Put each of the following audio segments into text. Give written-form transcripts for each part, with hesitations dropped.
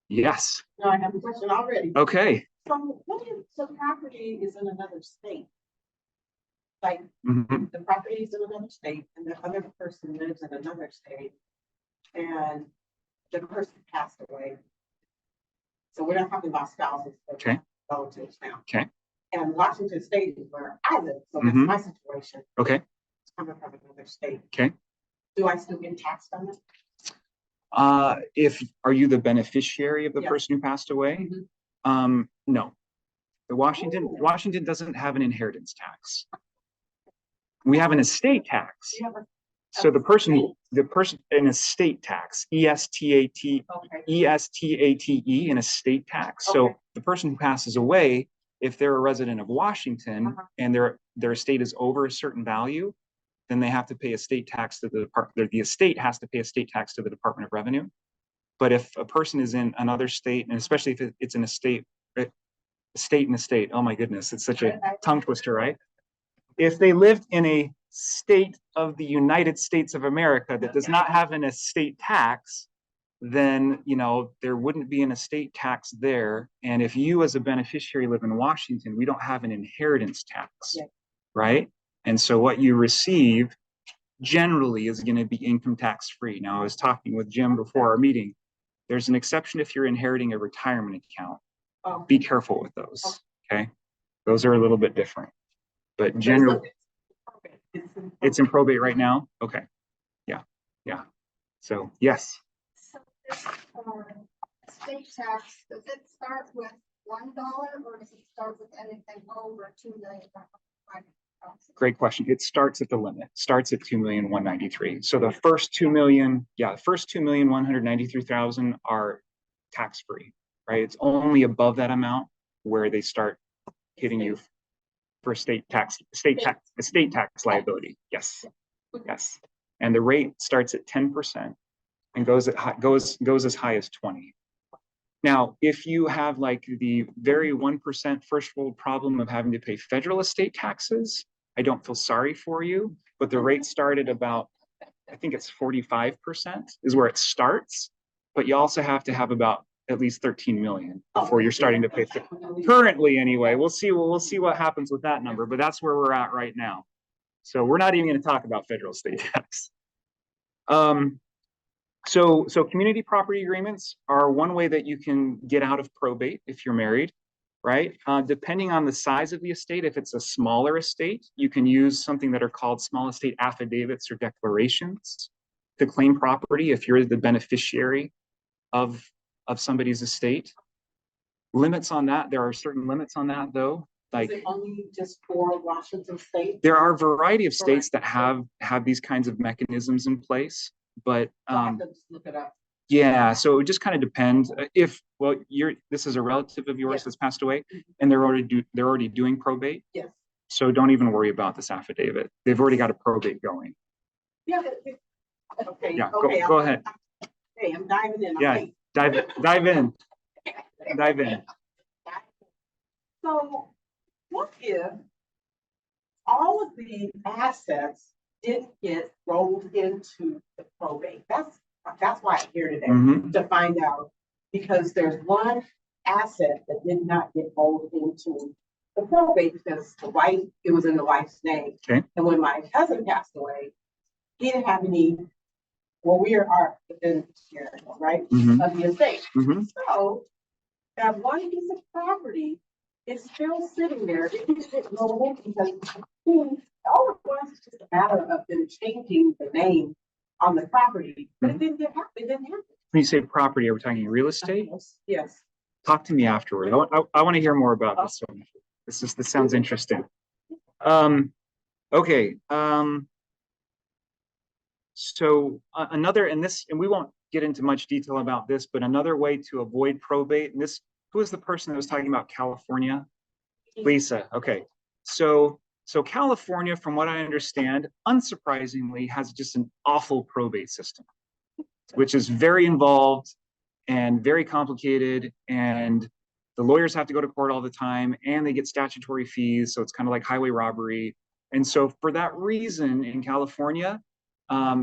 Yes. No, I have a question already. Okay. So what if the property is in another state? Like Mhm. the property is in another state and the other person lives in another state and the person passed away. So we're not talking about spouses, but Okay. relatives now. Okay. And Washington State is where I live, so that's Mhm. my situation. Okay. It's coming from another state. Okay. Do I still get taxed on it? Are you the beneficiary of the Yes. person who passed away? No. Washington doesn't have an inheritance tax. We have an estate tax. You have a So the person, an estate tax, ESTAT, okay. ESTATE, an estate tax. So Okay. the person who passes away, if they're a resident of Washington and their estate is over a certain value, then they have to pay estate tax to the department. The estate has to pay estate tax to the Department of Revenue. But if a person is in another state, and especially if it's an estate in a state, oh my goodness, it's such a tongue twister, right? If they lived in a state of the United States of America that does not have an estate tax, then there wouldn't be an estate tax there. And if you as a beneficiary live in Washington, we don't have an inheritance tax, right? And so what you receive generally is going to be income tax free. Now, I was talking with Jim before our meeting. There's an exception if you're inheriting a retirement account. Be careful with those, okay? Those are a little bit different. But generally, it's in probate right now? Okay. Yeah. So, yes. So this estate tax, does it start with $1 or does it start with anything over $2 million? Great question. It starts at the limit. Starts at 2,193,000. So the first 2,193,000 are tax free, right? It's only above that amount where they start hitting you for estate tax liability. Yes. And the rate starts at 10% and goes as high as 20. Now, if you have like the very 1% first world problem of having to pay federal estate taxes, I don't feel sorry for you, but the rate started about, I think it's 45% is where it starts, but you also have to have about at least 13 million before you're starting to pay currently anyway. We'll see what happens with that number, but that's where we're at right now. So we're not even going to talk about federal estate tax. So community property agreements are one way that you can get out of probate if you're married, right? Depending on the size of the estate, if it's a smaller estate, you can use something that are called small estate affidavits or declarations to claim property if you're the beneficiary of somebody's estate. Limits on that, there are certain limits on that though. Like, is it only just for Washington State? There are a variety of states that have these kinds of mechanisms in place, but look it up. yeah, so it would just kind of depend. If this is a relative of yours that's passed away, and they're already doing probate. Yes. So don't even worry about this affidavit. They've already got a probate going. Yeah. Okay. Yeah. Okay, Go ahead. Hey, I'm diving in. Yeah. Dive in. Dive in. So, what if all of the assets didn't get rolled into the probate? That's why I'm here today, to find out, because there's one asset that did not get rolled into the probate because it was in the wife's name. Okay. And when my cousin passed away, he didn't have any. Well, we are within right of the estate. So that one piece of property is still sitting there. It didn't get rolled because all it was is just a matter of them changing the name on the property, but it didn't happen. When you say property, are we talking real estate? Yes. Talk to me afterward. I want to hear more about this one. This sounds interesting. Okay. So another, and we won't get into much detail about this, but another way to avoid probate, and who was the person that was talking about California? Lisa. Okay. So California, from what I understand, unsurprisingly, has just an awful probate system, which is very involved and very complicated, and the lawyers have to go to court all the time, and they get statutory fees, so it's kind of like highway robbery. And so for that reason, in California,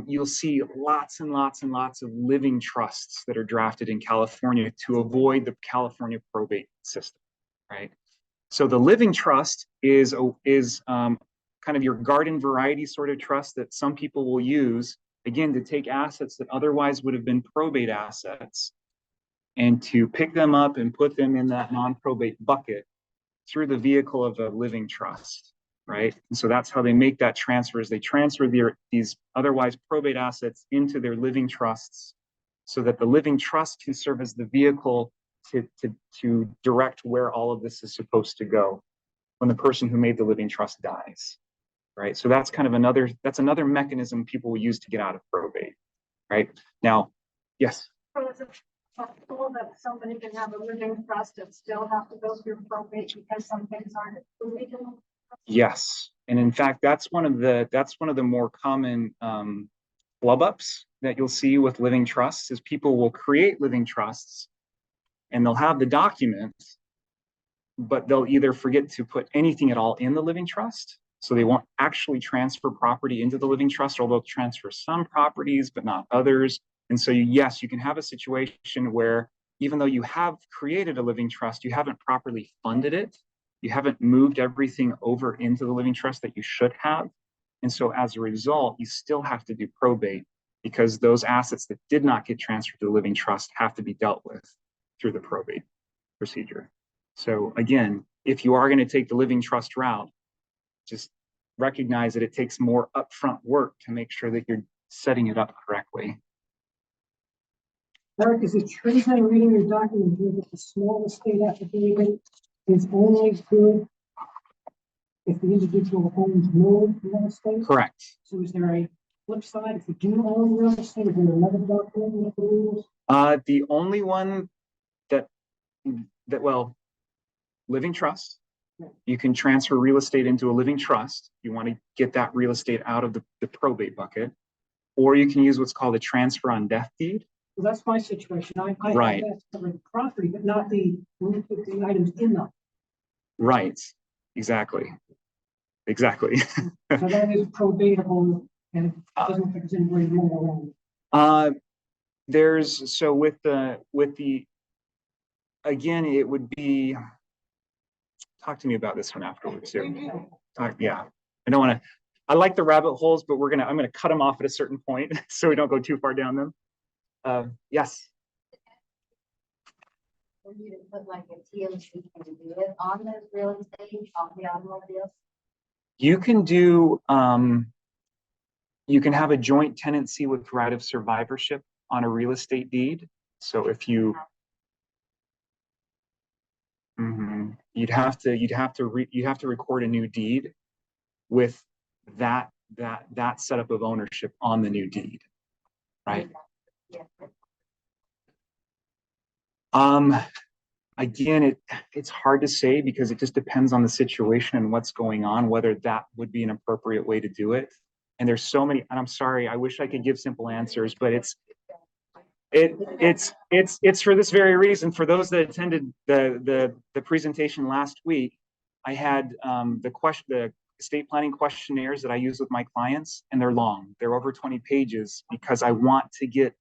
you'll see lots and lots and lots of living trusts that are drafted in California to avoid the California probate system, right? So the living trust is kind of your garden variety sort of trust that some people will use, again, to take assets that otherwise would have been probate assets and to pick them up and put them in that non-probate bucket through the vehicle of a living trust, right? And so that's how they make that transfer, is they transfer these otherwise probate assets into their living trusts so that the living trust can serve as the vehicle to direct where all of this is supposed to go when the person who made the living trust dies, right? So that's kind of another mechanism people will use to get out of probate, right? Now, yes? So is it possible that somebody can have a living trust and still have to go through probate because some things aren't included in them? Yes, and in fact, that's one of the more common flub ups that you'll see with living trusts is people will create living trusts and they'll have the documents, but they'll either forget to put anything at all in the living trust. So they won't actually transfer property into the living trust, or they'll transfer some properties, but not others. And so yes, you can have a situation where even though you have created a living trust, you haven't properly funded it. You haven't moved everything over into the living trust that you should have. And so as a result, you still have to do probate because those assets that did not get transferred to the living trust have to be dealt with through the probate procedure. So again, if you are going to take the living trust route, just recognize that it takes more upfront work to make sure that you're setting it up correctly. Erik, is it true that reading your document here that the small estate affidavit is only good if the individual owns more real estate? Correct. So is there a flip side? If you do own real estate, is there another document that rules? The only one that well, living trust. You can transfer real estate into a living trust. You want to get that real estate out of the probate bucket, or you can use what's called a transfer on death deed. Well, that's my situation. I Right. have that covered the property, but not the items in them. Right. Exactly. Exactly. So that is probatable, and it doesn't look like there's anybody more around. So with the again, it would be. Talk to me about this one afterwards too. Yeah, I don't want to. I like the rabbit holes, but I'm gonna cut them off at a certain point so we don't go too far down them. Yes. For you to put like a TLC, can you do it on the real estate, on the automobiles? You can do. You can have a joint tenancy with right of survivorship on a real estate deed. So if you you'd have to record a new deed with that setup of ownership on the new deed, right? Again, it's hard to say because it just depends on the situation and what's going on, whether that would be an appropriate way to do it. And there's so many, and I'm sorry, I wish I could give simple answers, but it's for this very reason. For those that attended the presentation last week, I had the estate planning questionnaires that I use with my clients, and they're long. They're over 20 pages because I want to get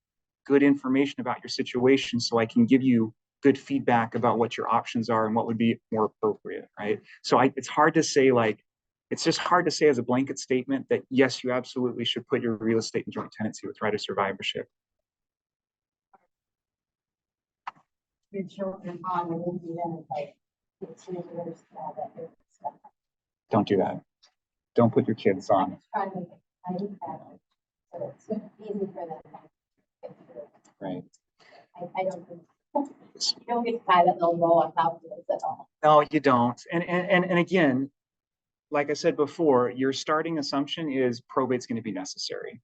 good information about your situation so I can give you good feedback about what your options are and what would be more appropriate, right? So it's hard to say, like, it's just hard to say as a blanket statement that yes, you absolutely should put your real estate in joint tenancy with right of survivorship. Your children on and like 15 years stuff. Don't do that. Don't put your kids on. I do that. So it's easy for them. Right. I don't think you don't get tired of they'll roll on top of this at all. No, you don't. And again, like I said before, your starting assumption is probate's going to be necessary.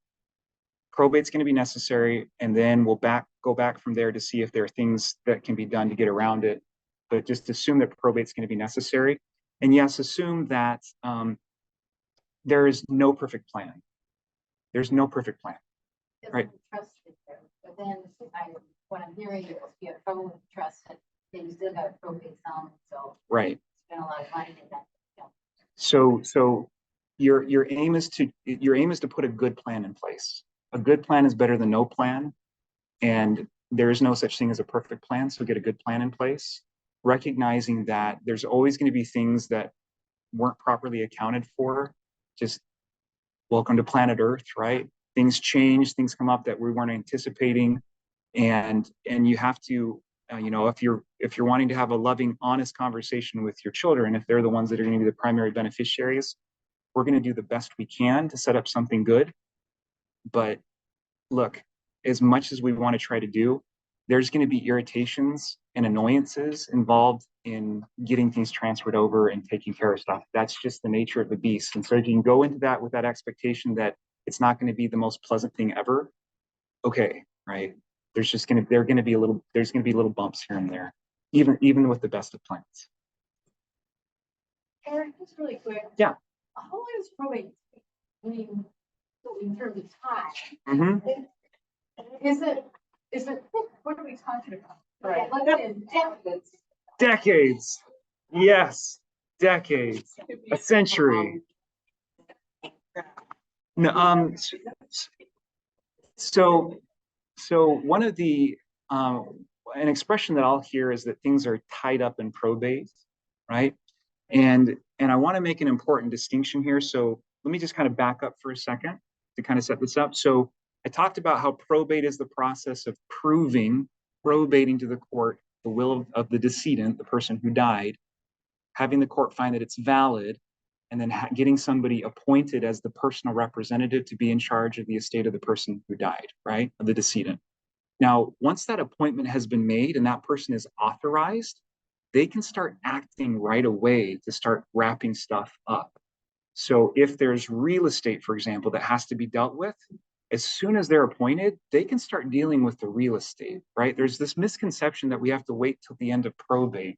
Probate's going to be necessary, and then we'll go back from there to see if there are things that can be done to get around it. But just assume that probate's going to be necessary. And yes, assume that there is no perfect plan. There's no perfect plan. Right. Trust it there. But then what I'm hearing is if you have trouble with trust, then you still got a probate sum. So right. Spend a lot of money in that. So your aim is to your aim is to put a good plan in place. A good plan is better than no plan. And there is no such thing as a perfect plan. So get a good plan in place, recognizing that there's always going to be things that weren't properly accounted for. Just welcome to planet Earth, right? Things change, things come up that we weren't anticipating. And you have to, if you're wanting to have a loving, honest conversation with your children, if they're the ones that are going to be the primary beneficiaries, we're going to do the best we can to set up something good. But look, as much as we want to try to do, there's going to be irritations and annoyances involved in getting things transferred over and taking care of stuff. That's just the nature of the beast. And so if you can go into that with that expectation that it's not going to be the most pleasant thing ever, okay, right? There's going to be little bumps here and there, even with the best of plans. Erik, just really quick. Yeah. How long is probate? I mean, in terms of time, Mm-hmm. is it, what are we talking about? Right. Let's say decades. Decades. Yes, decades. A century. No, so one of the an expression that I'll hear is that things are tied up in probate, right? And I want to make an important distinction here. So let me just kind of back up for a second to kind of set this up. So I talked about how probate is the process of probating to the court the will of the decedent, the person who died, having the court find that it's valid, and then getting somebody appointed as the personal representative to be in charge of the estate of the person who died, right, of the decedent. Now, once that appointment has been made and that person is authorized, they can start acting right away to start wrapping stuff up. So if there's real estate, for example, that has to be dealt with, as soon as they're appointed, they can start dealing with the real estate, right? There's this misconception that we have to wait till the end of probate.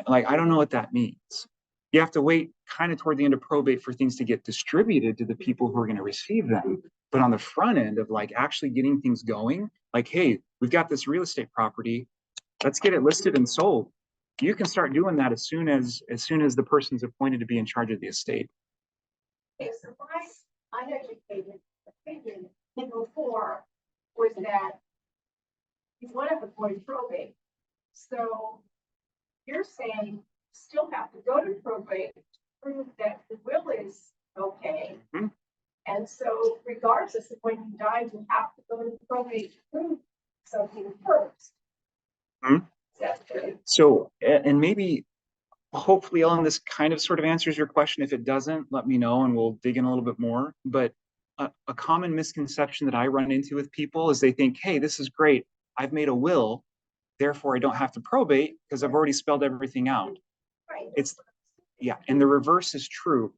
Like, I don't know what that means. You have to wait kind of toward the end of probate for things to get distributed to the people who are going to receive them. But on the front end of like actually getting things going, like, hey, we've got this real estate property, let's get it listed and sold. You can start doing that as soon as the person's appointed to be in charge of the estate. It's the uneducated opinion before was that you want to avoid probate. So you're saying you still have to go to probate to prove that the will is okay. Mm-hmm. And so regardless of when you die, you have to go to probate to prove something first. Mm-hmm. That's good. So, and maybe hopefully, Ellen, this kind of sort of answers your question. If it doesn't, let me know and we'll dig in a little bit more. But a common misconception that I run into with people is they think, hey, this is great. I've made a will, therefore I don't have to probate because I've already spelled everything out. Right. And the reverse is true.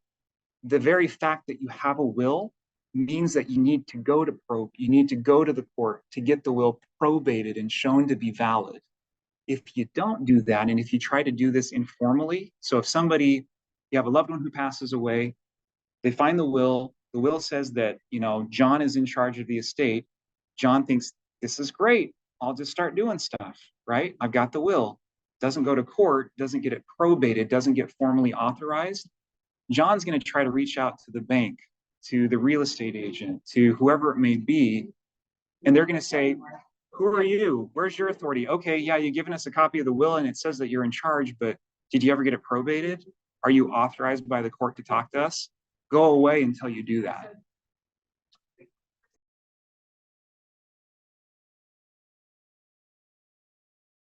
The very fact that you have a will means that you need to go to the court to get the will probated and shown to be valid. If you don't do that, and if you try to do this informally, so if you have a loved one who passes away, they find the will says that, John is in charge of the estate. John thinks, this is great. I'll just start doing stuff, right? I've got the will. Doesn't go to court, doesn't get it probated, doesn't get formally authorized. John's going to try to reach out to the bank, to the real estate agent, to whoever it may be. And they're going to say, who are you? Where's your authority? Okay, yeah, you've given us a copy of the will and it says that you're in charge, but did you ever get it probated? Are you authorized by the court to talk to us? Go away until you do that.